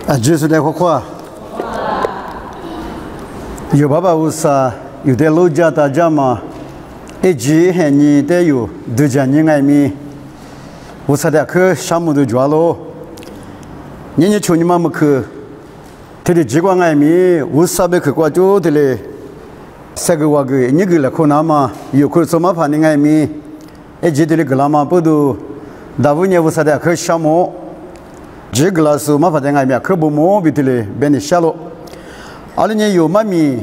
啊，就是那话，有爸爸有啥，有的老家大家嘛，一直很你得有都讲你爱咪，有啥的去项目都做咯，你求你妈妈去，他的机关爱咪，有啥别去挂住的嘞，这个话个你个了可能嘛，有可什么怕你爱咪，一直的嘞个啦嘛不都，大部分有啥的去项目。这个老师嘛，反正俺们可不毛比的嘞，别你下了。阿里呢有妈咪，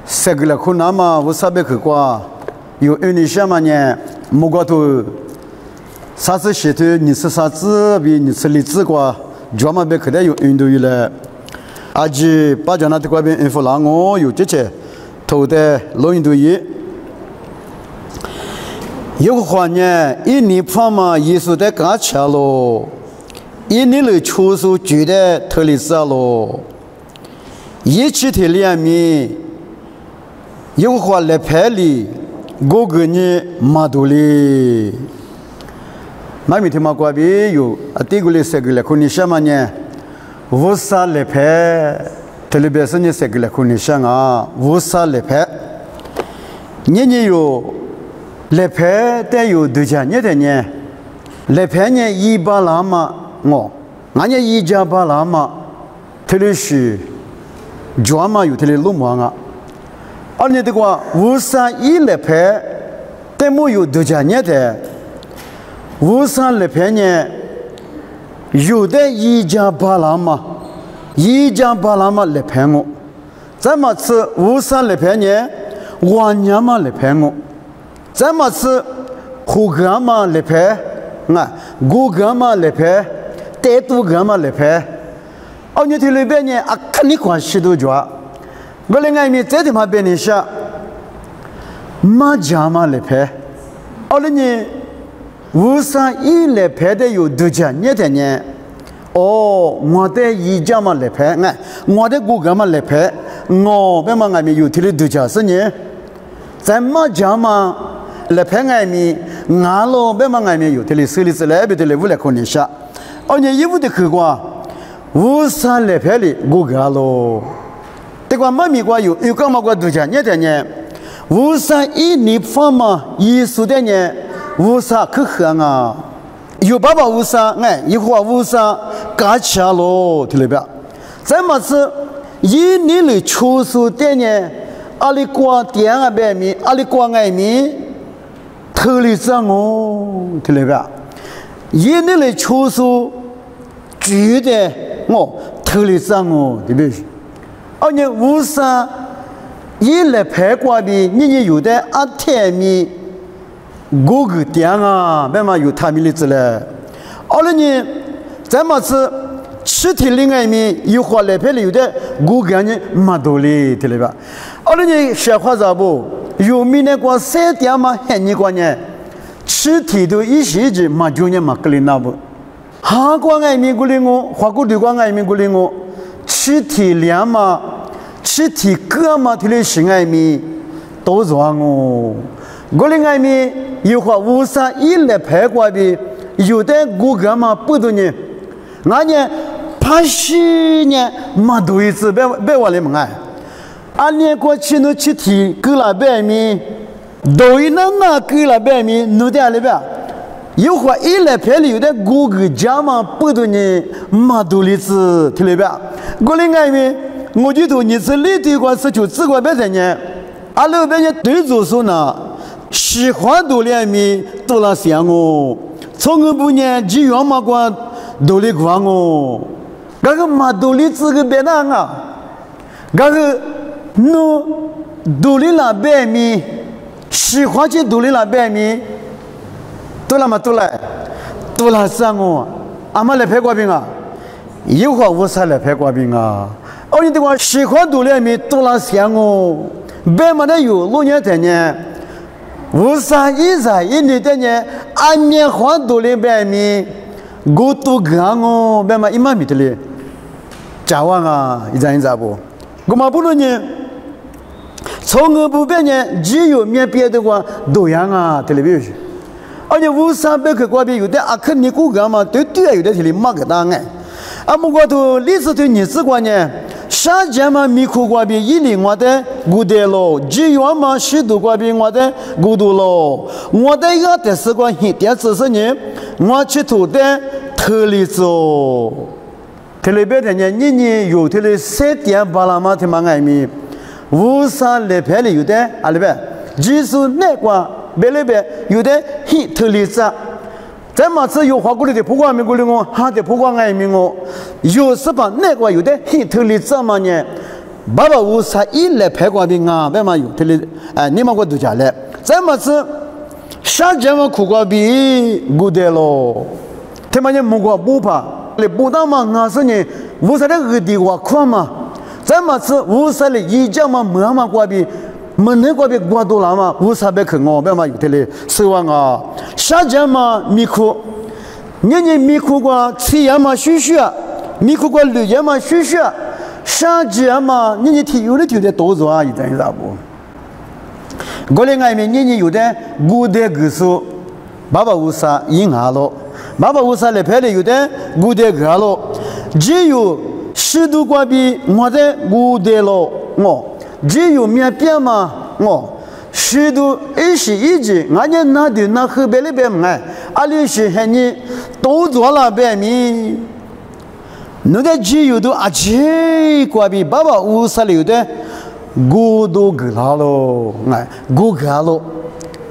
这个了可能嘛，我啥别去过，有你什么呢？木瓜头，啥子写的？你是啥子？比你是荔枝瓜，专门别去的有印度语了。阿姐把家那的瓜边印付了我，有这些，头的老印度语。有个话呢，一年半嘛，艺术的刚吃了。一年来确实觉得特别少了，一起的两面，有话来拍里，我给你马多里，马面的马瓜比有啊，这个来这个来，可你什么呢？无啥来拍，特别是你这个来，可你想啊，无啥来拍，你有来拍，但有对象你的呢，来拍呢一把那么。俺家一家把那嘛，特别是专门有特别路忙啊。而且的话，无啥一来拍，但没有多家年的，无啥来拍呢？有的一家把那嘛，一家把那嘛来拍我，怎么吃无啥来拍呢？晚年嘛来拍我，怎么吃后干嘛来拍？啊，过干嘛来拍？带多个嘛来拍，哦，你听那边呢啊，看你关系都抓，我另外面在他妈边里下，马家嘛来拍，哦，那你为啥一来拍的有多家你的呢？哦，我的一家嘛来拍，哎，我的哥哥嘛来拍，我边嘛外面有听的多家是呢，在马家嘛来拍外面，俺老边嘛外面有听的手里子来边的来屋来看你下。而且衣服的去过，无啥来拍的我个咯。这个妈咪瓜有干嘛瓜多钱？你的呢？无啥一年半嘛，艺术的呢？无啥去喝啊？有爸爸无啥？哎，一会儿无啥干起咯，听了没？怎么是一年里出手的呢？阿里瓜点啊白米，阿里瓜爱米，头里脏哦，听了没？一年来出手，觉得我头里脏哦，对不对？而且无啥一来拍挂的，你有的阿太米，我个点啊，别嘛有他米的子嘞。而且呢，怎么是吃体另外面有话来拍的有的，我感觉没道理，对吧？而且呢，小话咋不？有米那个三点嘛，很你关呢？吃体都一些子嘛，就你嘛格里那不，哈光爱民国里我，华国对光爱民国里我，吃体两嘛，吃体个嘛，体里是爱民，都让我，我里爱民有话无啥一来拍过的，有的我个嘛不多呢，俺呢拍戏呢嘛多一次，别往里门哎，俺呢过去no吃体个了白米。都一那给了白米，弄点里边，有话一来拍里有的哥哥家嘛，不多呢，马多里子听里边，我另外面，我就说你是里头个是就只管别人呢，阿老边呢对着说呢，喜欢多两米多了想我，从我不呢几元嘛光多里光我，那个马多里子个别那啊，那个弄多里那白米。喜欢去独立了白米，多了嘛多了，多了上哦，俺们来拍过饼啊，有话无啥来拍过饼啊，哦你的话喜欢独立米多了香哦，白嘛的有6年的呢，无啥一啥一年的呢，俺年换独立白米，我都干哦，白嘛一万米的嘞，加完啊，一张一张不，我嘛不能呢。从我不变呢，只有面别的话都样啊，对不对？而且无啥别去过边有的阿克尼古干嘛，对对有的体里马个当哎，阿木瓜头历史对日子观呢，上节嘛米苦瓜比一零我的古代咯，只有嘛许多瓜比我的古代咯，我的一个的是关系，第二是呢，我去土的特例做，特例别的呢，你有特例7.8嘛，他妈爱米，53来拍的有的，阿里边，技术那个别里边有的特例做。在嘛子有花过的不光没过的我，哈的不光爱民我，有时把那个有的很特例怎么呢？爸爸我才一来拍过的啊，别嘛有特例，哎，你们我都讲了，在嘛子上节嘛苦过比古代咯，他妈的木瓜不怕，来不当嘛俺是呢，我才的二弟我苦嘛，在嘛子我才的一家嘛没嘛过比。门那个别过多了嘛，无啥别看我，别嘛有的嘞，希望啊，下节嘛米苦，年米苦个吃也嘛虚虚啊，米苦个绿也嘛虚虚啊，下节嘛年提有的提的多少啊，一阵啥不？过来外面年有的古代歌手，爸爸无啥银行咯，爸爸无啥来拍的有的古代歌咯，只有十多个比我的古代咯，我。只有面边嘛，我许多一时一时，俺家那的那河边那边买，阿里是喊你都做了白米，那个只有都阿七过比爸爸五十六的，我都给他喽，哎，我给他喽，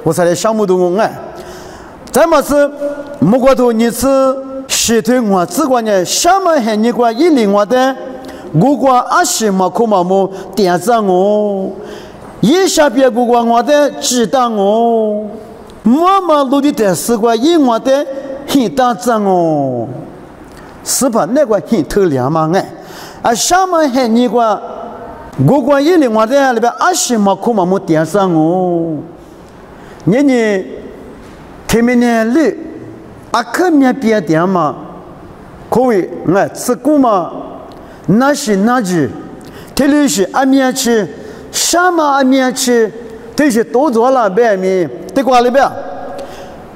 我才来项目都我哎，咱们是木瓜头你是石头我只管呢，什么喊你管一零我的。我过20嘛，可嘛么点赞我，一下边我的知道我，妈妈录的电视过一我的很大赞我，是吧？那个很透亮嘛哎，啊上面喊你过，我过一零我的里边20嘛，可嘛么点赞我，你前面呢里，啊可面别点嘛，可以哎吃过嘛。那是那句，这里是阿面吃，什么阿面吃？这是多做了白米，对瓜里边，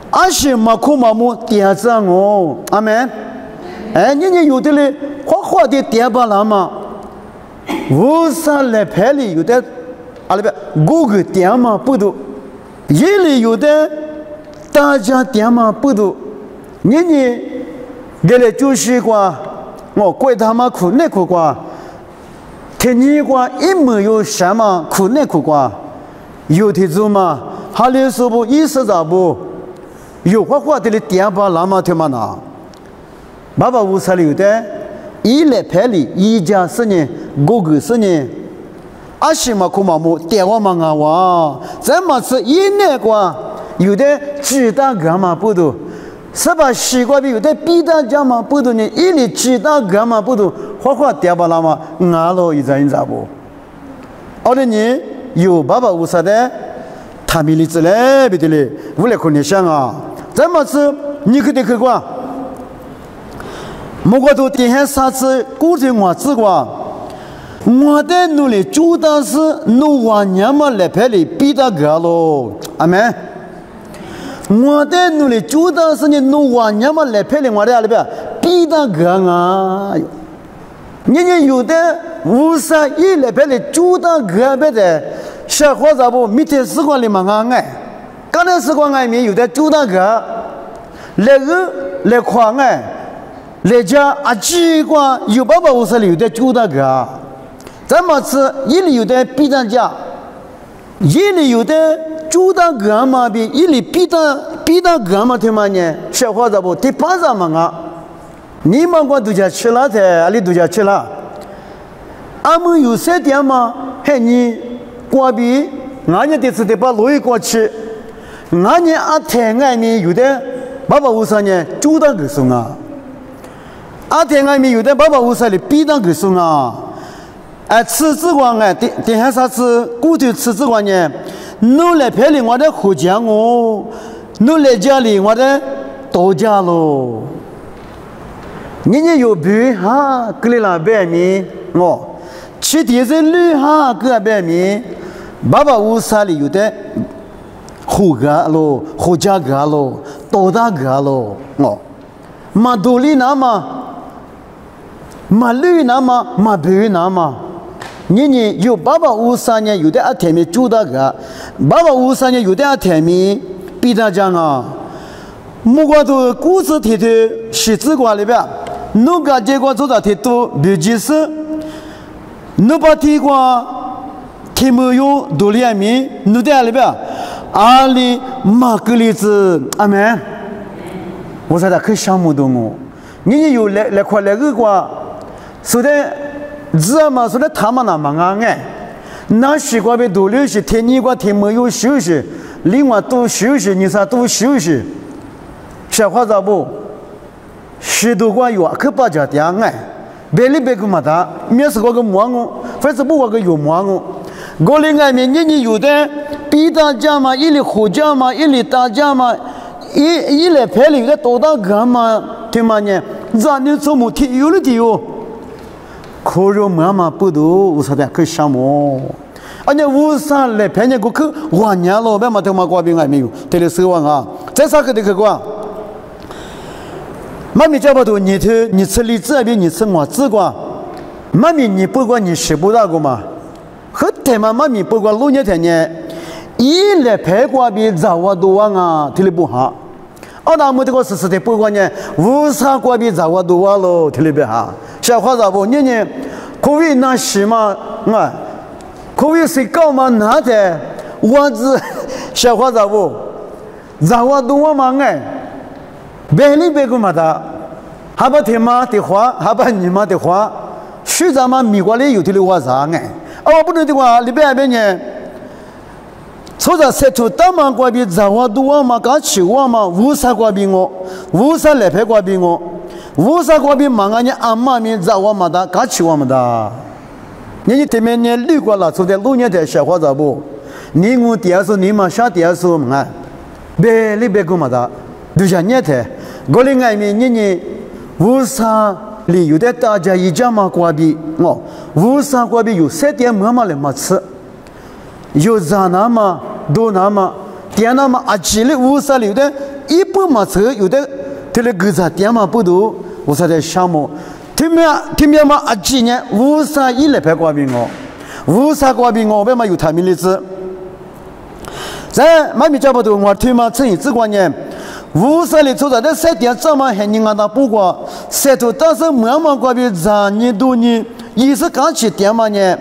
阿是马苦马木点赞我，阿门。哎，你有的嘞，花的点吧了嘛？无上来拍里有的，阿里边五个点嘛不多，一里有的大家点嘛不多，你给了就是瓜。我怪他妈苦内苦瓜，天你瓜一没有什么苦内苦瓜，有的做嘛，哈里说不意思咋不？有花的点吧那么他妈拿，爸爸无啥有的，一来拍里一家是呢，5个是呢，20嘛苦嘛么点我嘛啊哇，咱们是一年瓜有的知道干嘛不多。是吧？西瓜比有的比大家嘛不多呢，一里知道干嘛不多，花点吧那么俺咯一阵咋不？我的你有爸爸无啥的，他米里子嘞，别的嘞，无来可你想啊，怎么是你可得去过？莫过都点下啥子，估计我知过，我的努力主打是努往年嘛来拍里比大个咯，阿妹。我的努力主打是你努往年嘛来拍的我的里边比那个啊，你有的51来拍的主打个别的，小伙子不每天时光里嘛爱，刚才时光爱面有的主打个，那个来夸爱，来家啊几个有爸爸50里有的主打个，咱们是一里有的比那家，一里有的。主打个嘛比一里比打个嘛他妈呢？小伙子不第8张嘛啊！你们我都家吃了噻，阿里都家吃了。俺们有3点嘛，嘿你瓜比俺家的是得把路一过去，俺家阿太外面有的爸爸50呢，主打个送啊！阿太外面有的爸爸50的比打个送啊！哎，吃这个哎，点下啥子骨头吃这个呢？努来拍里我的胡椒哦，努来家里我的豆家喽。你有比哈，格里拉白米哦，吃的是绿哈个白米，爸爸50里有的胡椒喽，胡椒个喽，豆大个喽哦，马肚里那么马绿那么马白那么，你有爸爸53年有的阿天米住那个，爸爸53年有的阿天米比他讲啊，木瓜都故事提的十字瓜里边，侬个结果做到提都没意思，侬把提瓜提没有多里面，侬在里边，阿里马格里子，阿门。我说他可项目动哦，你有来块来个瓜。说的字嘛，说的他们那么哎，那西瓜被多留些，天你瓜天没有休息，另外多休息，你啥多休息？小伙子不，10多瓜有可把家的哎，别里别个嘛的，没事个个忙哦，反正不个有忙哦。我另外面你有的比大家嘛，一里胡家嘛，一里大家嘛，一里拍里个多大个嘛，对吗呢？咱你做么天有了的哟。可是妈妈不读，我说的可什么？而且我上来陪你过去晚年了，别嘛他妈挂病还没有，得了10万啊！再啥个得去挂？妈咪家不多，你吃荔枝还比你吃我吃瓜？妈咪你不管你吃不到过吗？和他妈妈咪不管6年天呢，一来陪挂比早我多啊，听了不好。那么这个是的，不管呢，无啥挂比早我多了，听了不好。小伙子不，你可谓那什么啊？可谓谁搞嘛？那的我子小伙子不，早我多嘛哎，别里别个嘛的，还把天妈的话，还把你妈的话，实在嘛米瓜里有的话啥哎？我不能的话，里边呢？除了塞出大马瓜比早我多嘛，刚吃我嘛，无啥瓜比我，无啥来陪瓜比我。无啥瓜比忙啊！你阿妈咪找我嘛的，刚吃我们的。你对面你绿瓜了，出在6年的小伙子不？你我第二说你嘛啥第二说嘛？别里别个嘛的，就像你的，我另外面你无啥里有的大家一家嘛瓜比我，无啥瓜比有3点妈妈来嘛吃，有啥那么多那么，点那么啊几里无啥里有的一般嘛吃有的，这里个啥点嘛不多。我说在项目，听面嘛啊几年无啥一来拍瓜比我，无啥瓜比我，为嘛有他们的字？在妈咪家不多，我听嘛趁一次过年，无啥里做的那3点这么还人家那不过，3头但是妈妈瓜比3年多年，也是刚起点嘛呢，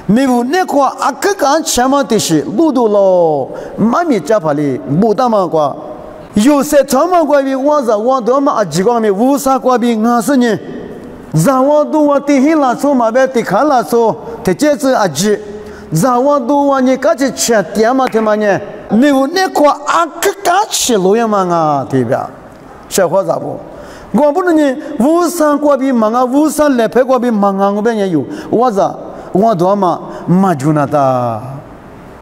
没有那块啊个刚前嘛的是路途咯，妈咪家怕里不大嘛瓜。有些他们关于我在我多嘛啊几个面无啥关于我是呢，在我多我地hin拉错嘛别地看拉错，他这次啊几，在我多我你赶紧吃点嘛他妈呢，你有那块啊个赶吃路呀嘛啊对吧？小伙子不，我不能呢无啥关于忙啊，无啥来陪关于忙啊，我边也有，我多嘛嘛就那的，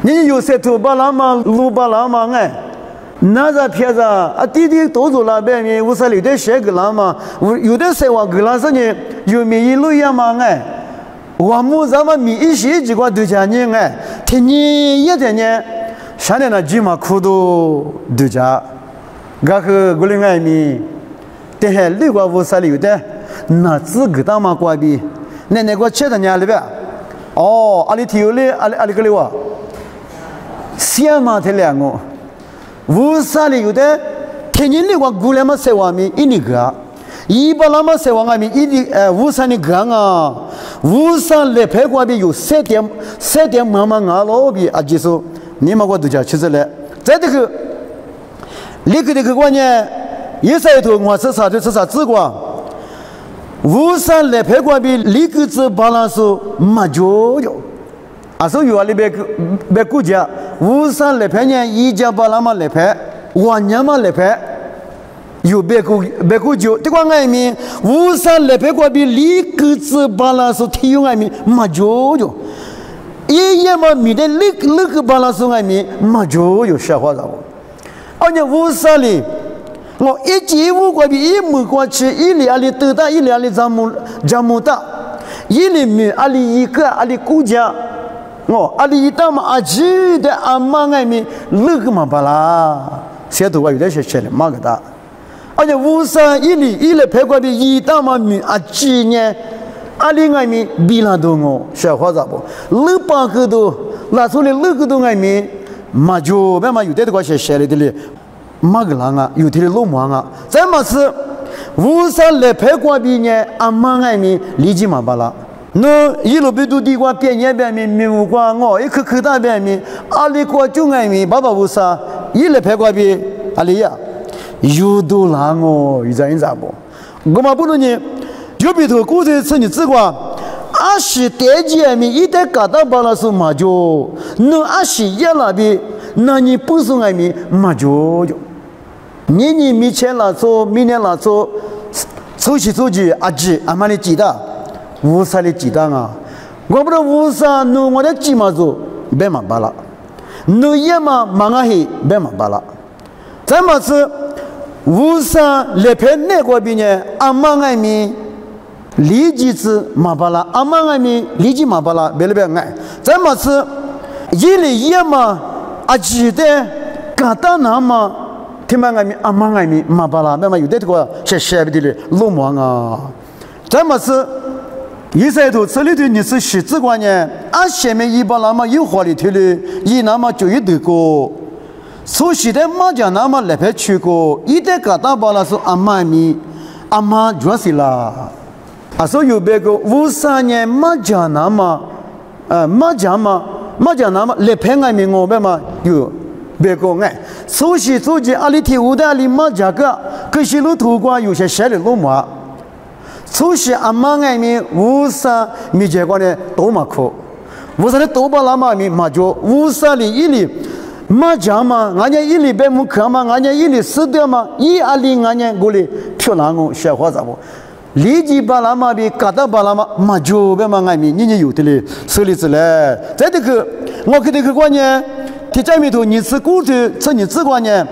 你有些土巴拉嘛路巴拉嘛哎。那在片子啊，弟弟都走那边面，我说有的谁个了嘛？有的谁话个了是呢？有米一路呀嘛哎，我们咱们米一些几个都讲呢哎，听你一天呢，现在那几嘛苦都都讲，我和我另外米，但是六个五十有的，那自个大嘛关闭，那个吃的呢里边，哦，阿里提有嘞，阿里个里哇，先嘛这两个。无啥里有的，天年里我姑娘们说话咪一个，一般人们说话咪无啥的个啊，无啥来拍过比有3点慢慢啊老比啊就是你们我都叫其实嘞，在这个那个这个关键，一say头我是啥就啥子光，无啥来拍过比那个字巴拉说没就有。啊，所以话你别估计，无啥来拍呢？一家把那么来拍，晚年嘛来拍，有别估计，这个外面无啥来拍过比你个子把那说体育外面没就有，一夜嘛米的那个把那说外面没就有小伙子，而且无啥哩，我一季五过比一亩过去，一里阿里多大，一里阿里这么大，一里米阿里一个阿里国家。阿里一大嘛阿几的阿妈爱咪那个嘛巴拉，写图我有点写的嘛个的，而且无山一里陪过的一大嘛米啊几年，啊另外米比那多哦，小伙子不，六百个多，拿出来六个多外米，嘛就别嘛有的个些的哩，马个人啊，有的老忙啊，再么是无山来陪过的呢，阿妈外米立即嘛罢了。那一路被都地瓜边沿边面面无瓜我一颗大边面，阿里瓜就外面爸爸无啥，一来陪过的阿里呀。有多难哦，有这样不？我们不能呢，有比头古代吃你吃过，阿是代际面一代搞到把那是嘛就，那阿是也那边，那你不是外面嘛就，年没钱了做，明年了做，出去阿姐阿妈的记得，无啥的记得啊，我不知道无啥，那我的记嘛做，别嘛罢了，那也嘛忙啊嘿，别嘛罢了，咱们是。无啥来陪那个边呢？阿妈爱米，立即是马巴拉，阿妈爱米立即马巴拉，别了别爱。咱们是一里一嘛，阿记得嘎达那嘛，听嘛爱米，阿妈爱米马巴拉，那么有的这个些的嘞，老忙啊。咱们是一赛头这里头你是习字观呢，阿前面一把那么有花里头嘞，一那么就一得个。所以的马家那么来陪去过，一代搞大包了是阿妈咪，阿妈就是啦。啊，所以有别个53年马家那么，马家那么来陪俺们我别嘛有别个哎。所以阿里提乌的阿里马家个，可是路途过有些小的路嘛。所以阿妈俺们53米结果呢多嘛苦，53的多包那么米嘛就53里一里。马家嘛，俺家一里边木刻嘛，俺家一里死掉嘛，一阿里俺家过来漂亮哦，小伙子不，立即把那嘛比嘎达把那嘛马就别嘛俺们你有的嘞，手里子嘞，再这个我给这个关键，提这面头你是骨头，吃你吃关键，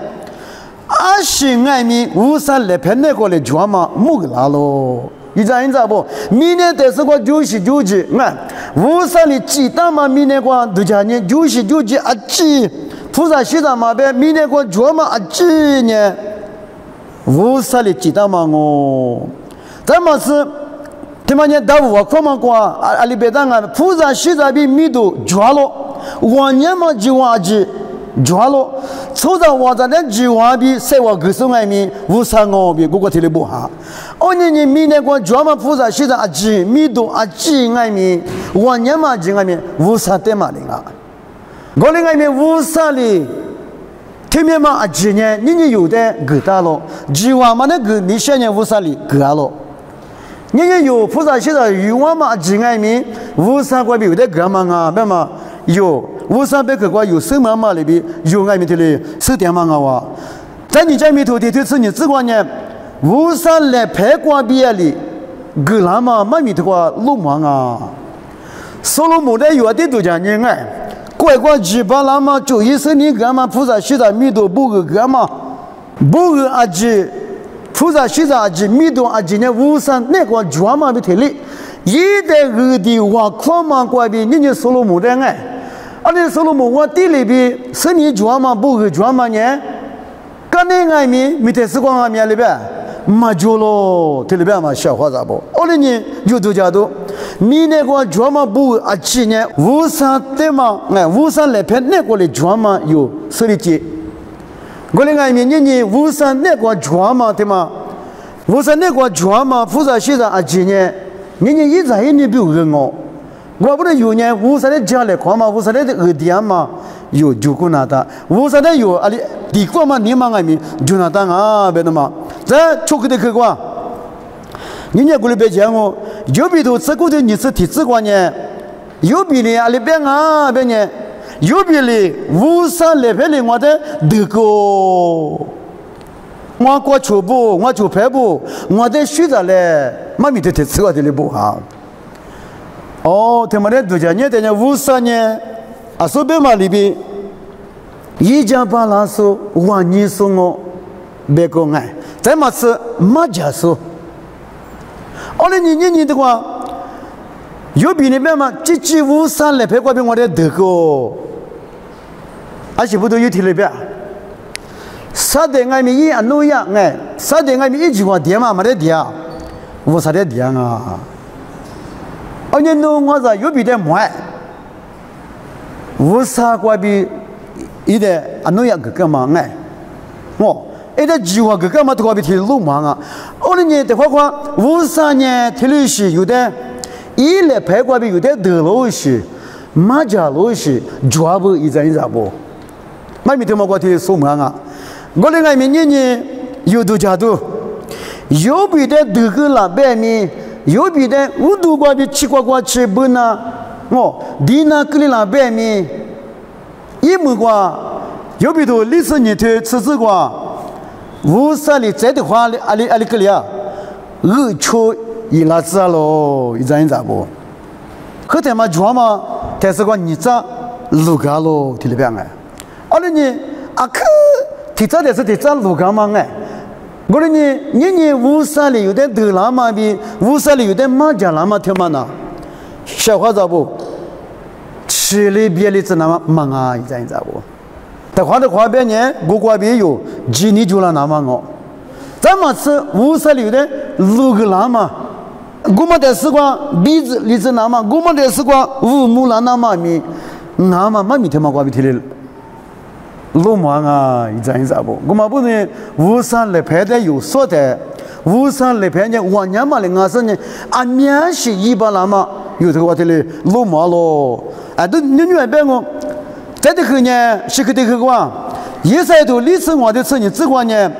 阿是俺们53来陪那个来抓嘛，木个拉喽。你知不？明年但是我99俺53里鸡蛋嘛，明年我都讲呢99阿鸡。菩萨西藏嘛呗，明年过做嘛啊几年，50里记得嘛我，咱们是，他妈年到我看嘛过阿里别当啊，菩萨西藏比米都做了，往年嘛就话几做了，初上我这连计划比在我歌手外面53我比个体力不好，你明年过做嘛菩萨西藏啊几米都啊几外面，往年嘛几外面53点嘛的啊。我另外面53里，前面嘛几年，你有的给大了，计划嘛那个你现年53里给了，你有菩萨现在有我嘛几外面53块币有的给嘛啊，别嘛有53百块有什么嘛里边有外面的嘞10点嘛啊，在你家里头的是你只管呢53来拍挂币里，给了嘛买米的话路忙啊，所罗门的有的都讲你爱。乖乖几把那么就一生你干嘛？菩萨西藏弥陀不个干嘛？不个阿吉，菩萨西藏阿吉弥陀阿吉呢？53那个专门的特例，一代个的话看嘛乖的，你所罗门的爱，阿你所罗门我地里边是你专门不个专门呢？干你爱没得时光阿面里边。嘛就咯，这里边嘛小伙子不，你有多家多，你那个专门不啊几年53的嘛，哎53来片那个的专门有手里接，我另外面你53那个专门的嘛，53那个专门菩萨西藏啊几年，你一直你比如人哦，我不是有年53的家来看嘛，53的二点嘛。有就过那的，53的有阿里地瓜嘛，你嘛爱米就那当啊，别的嘛，这出去的客观，人家过来别讲我，有比头这个的你是体质观念，有比哩阿里边啊边呢，有比哩53来边哩我的这个，我过初步，我就排步，我的学着嘞，妈咪的体质我的哩不好，哦，他们的都讲你等下53年。啊，说别嘛里边，一家把那说往你说我别个爱，再嘛是马家说，你的话，有比那边嘛，这53来陪过边我的德国，而且不都有提那边，啥的外面一安诺呀哎，啥的外面一句话点嘛没得点，我啥的点啊？而且弄我这有比的买，我啥过比一的安诺呀个干嘛哎？我一的句话个干嘛都过比提路忙啊？我的呢的话，我啥呢？提了是有的，一来排过比有的得了是，马家了是，抓不一阵一阵不，买米头嘛过提路忙啊？我的外面呢有多家多，有比的得个老百米，有比的我都过比吃过吃不呢？我地那个里老百米，一木过，有比多历史年头吃这个，无啥里在的话里阿里个里啊，二秋一拉子咯，一阵一阵不，后头嘛抓嘛，但是个你这路家咯，听里边哎，阿里呢阿克。提早的是提早路干嘛哎？我说你乌山里有点头拉嘛比，乌山里有点马家拉嘛听嘛呢？小伙子不？吃里别里子那么忙啊，一阵不？但话的话边呢，我过边有几年就了那么我，咱们吃乌山里有点路个拉嘛，我们的时光鼻子里子那么，我们的时光乌木拉那么米，那么没米听嘛过边听哩。路忙啊，一阵不？我们不能无山来排的有说的，无山来排呢，往年嘛的俺说呢，啊面是一般了嘛，有这个话题嘞，路忙咯，啊都你那边我，在这个呢，是个这个话，一赛都历史我的事呢，这个呢，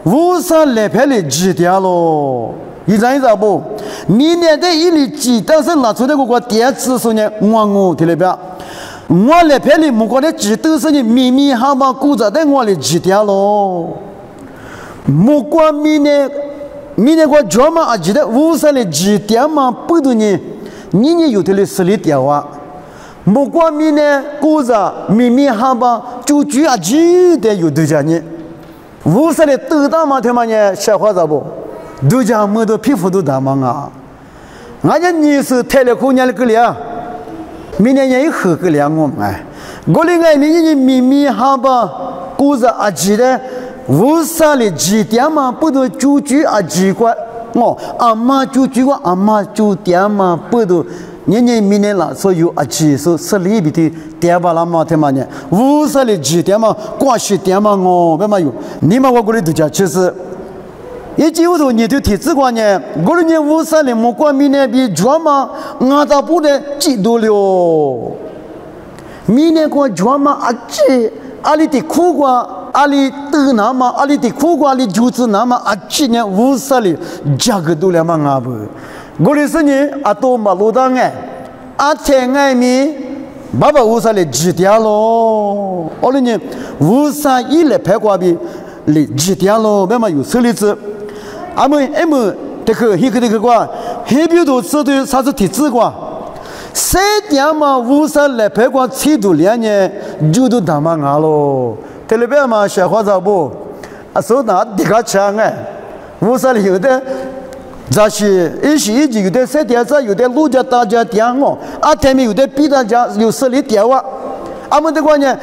无山来排的几点咯？一阵不？明年的一里几，但是拿出那个电子书呢，我听了边。我来拍里木瓜的鸡都是你秘密好嘛，顾着在我的鸡掉咯。木瓜明年我专门啊记得五山的鸡掉嘛，不多呢，你有的是里掉啊。木瓜明年顾着秘密好嘛，就居啊鸡的有对家呢。五山的都大嘛，他妈呢小伙子不，都家么多皮肤都大嘛啊。俺家你是太了姑娘的个里啊。明年也有合个两我哎，我的爱明年秘密好吧，故事啊记得无啥的几点嘛，不都就句啊记过我阿妈就句过阿妈就点嘛，不都年明年了所有啊记说是里边的点吧了嘛，他妈呢无啥的几点嘛，关系点嘛我别嘛有，你们我过来都讲其实。也就是你对体质观念，我的年五三年木瓜明年比专嘛，俺咋不得记多了？明年过专嘛啊记，阿里的苦瓜，阿里得那么，阿里的苦瓜里就是那么啊记年五三年价格多了嘛俺不？我的是呢啊多马路当哎，啊天爱米，爸爸五三年记掉咯，我的呢五三一来拍瓜比里记掉咯，别嘛有手里子。俺们这个这个瓜，黑比多吃的啥子体质瓜？三点嘛，五三来排瓜吃多2年，就都他妈俺咯。这里边嘛，小伙子不，啊手拿这个枪哎，五三里有的，这是一有的3点子，有的路家大家点我，啊他们有的比大家有实力点我，俺们这个呢。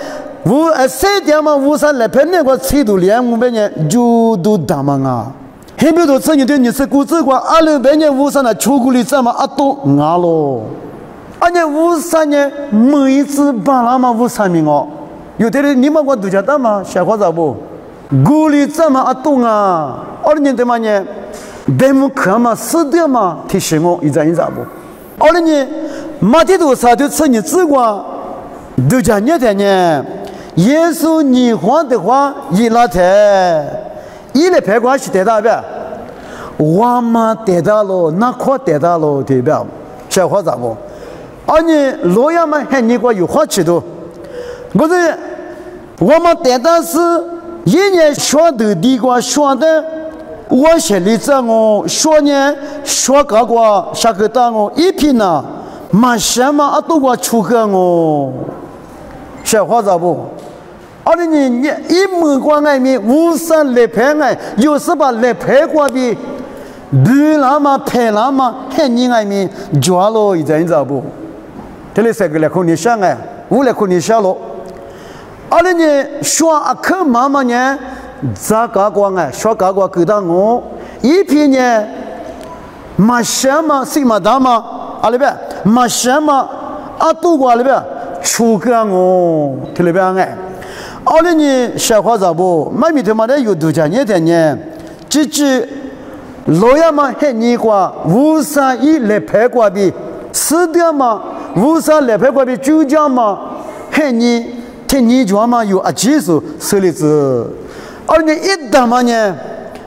3点嘛，五三来排那个吃多2年，我们呢就都他妈啊。很多都吃你的你是估值过，200年五三的巧克力怎么啊都俺咯？而且53年每一次办了嘛53名哦，有的人你们我都晓得嘛，小伙子不？鼓励怎么啊都啊？2年的嘛呢，白木课嘛4点嘛提醒我一阵不？2年马蹄都啥都吃你吃过，都讲你的呢，耶稣你话的话一拉台。一来排关系得到呗，我嘛得到了，那可得到了对吧？小伙子不？而你洛阳嘛还你个有好吃的，我是我们得到是一年学的地瓜学的，我写例子我学呢学个个下个当我一批呢，马什么啊都我出个我，小伙子不？你一门关外面无三来排外，有时把来排过比，对了嘛排了嘛，还你外面抓了一阵子不？这里3个来看你想哎，5来看你想了。你说啊，可妈妈呢？咋搞过哎，说搞过给到我，一批呢，马什么什么大嘛，阿里边马什么啊都过阿里边，出个我，听里边哎，阿里呢小伙子不，买米他妈的有度假年的呢，这老爷嘛很尼瓜，无啥一来拍过比，死掉嘛，无啥来拍过比就讲嘛，很尼。听你讲嘛，有啊技术设立子，而你一打嘛呢，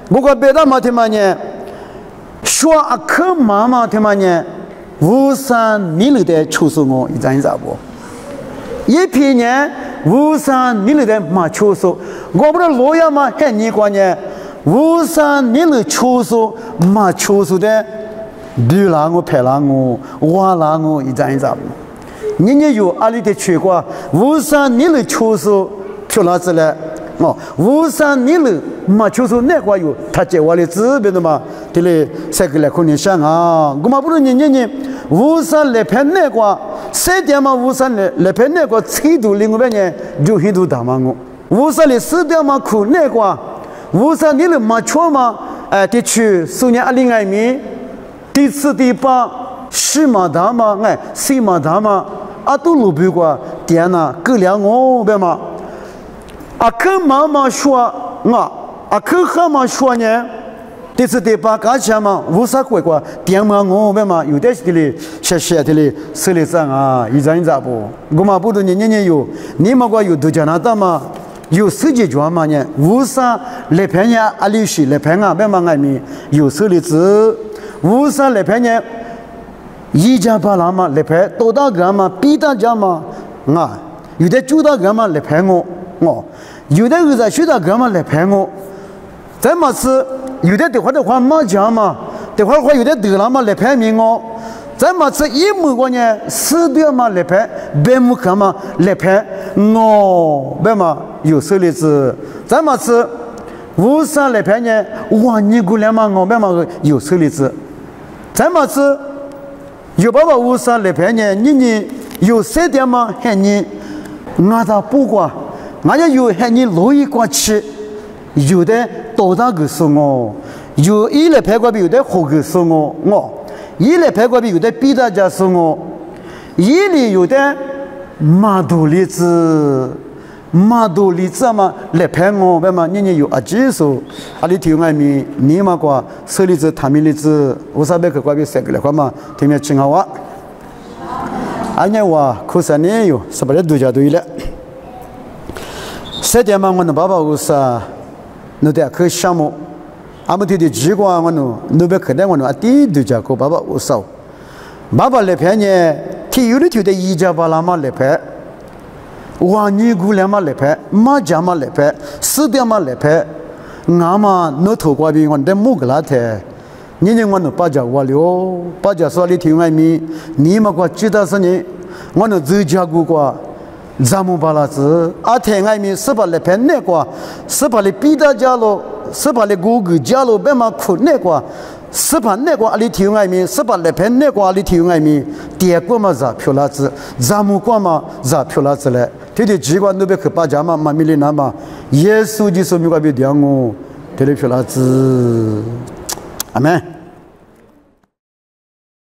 不过别的嘛听嘛呢，说啊可妈妈听嘛呢，无三你了的出手我一张一张不，一批呢无三你了的嘛出手，我不是老爷嘛喊你讲呢，无三你了出手嘛出手的，对啦我拍啦我，挖啦我一张一张。你有阿里的去过，无山你的出手漂亮子了哦，无山你的嘛出手那块有，他接我的这边的嘛，这里三个来可能想啊，我嘛不是你无山来拍那块，三点嘛无山来拍那块，尺度另外呢就很多大嘛我，无山的四点嘛苦那块，无山你的嘛出嘛，的去数年阿里外面，第四第八十嘛大嘛哎，四嘛大嘛。啊，都路不过点呐，够了我别嘛。啊，跟妈妈说我，啊，跟蛤蟆说呢，这次得把干钱嘛，无啥鬼过，点嘛我别嘛，有的是的哩，谢的哩，手里上啊，一张一张不，我嘛不都年有，你们个有都加拿大嘛，有手机装嘛呢，无啥来骗呀，阿里是来骗啊，别嘛外面有手里子，无啥来骗呢。一家把那嘛来拍，多大个嘛，比大家嘛，啊，有的九大个嘛来拍我，有的二十大个嘛来拍我，再么是有的话麻将嘛，的话有的得了嘛来拍名我，再么是一亩个呢，四点嘛来拍，百亩个嘛来拍我，别嘛有手里子，再么是无啥来拍呢，哇你过来嘛我别嘛有手里子，再么是。有爸爸无啥来陪你，你有三点嘛喊你，俺咋不过，俺也有喊你乐意过去，有的多大个送我，有一来陪过比有的好个送我，一来陪过比有的比大家送我，一里有的马多例子嘛来陪我，别嘛你有啊技术，啊你听外面你嘛过手里子他们里子，我啥别个过比三个来块嘛，听面听好话，俺家话可是你有，是不是度假对了？三点嘛我那爸爸我啥，那点可项目，俺们的机关我那边可能我啊第度假过爸爸我少，爸爸来陪呢，体有的就得一家把那嘛来陪。哇！你姑娘嘛来拍，马家嘛来拍，四点嘛来拍，俺嘛那头瓜比我得木个拉台，你我那把家我了，把家说你听外面，你嘛过知道是你，我那自家姑过，咱们把那子，啊听外面是把来拍那个，是把你比大家咯，是把你姑姑家咯，别嘛苦那个。是把那个阿里听外面，是把来拍那个阿里听外面，第二个嘛是漂亮子，咱们过嘛是漂亮子嘞。这的机关都别去把家嘛，妈咪哩那嘛，耶稣就说明个别点我，这里漂亮子，阿门。